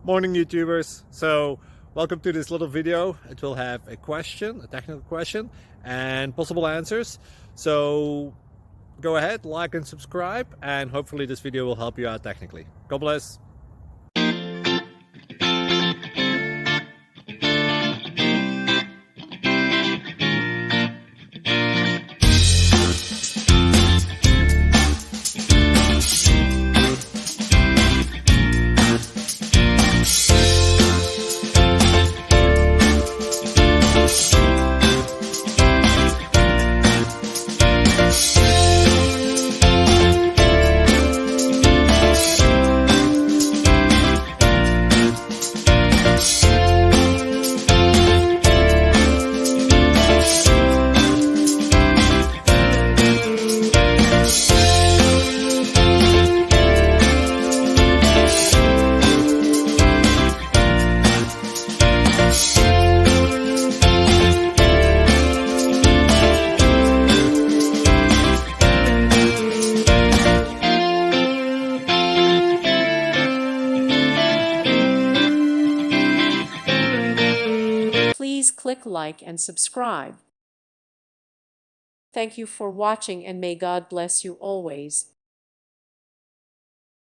Morning YouTubers. So welcome to this little video. It will have a question, a technical question, and possible answers. So go ahead, like and subscribe, and hopefully this video will help you out technically. God bless. Please click like and subscribe. Thank you for watching and may God bless you always.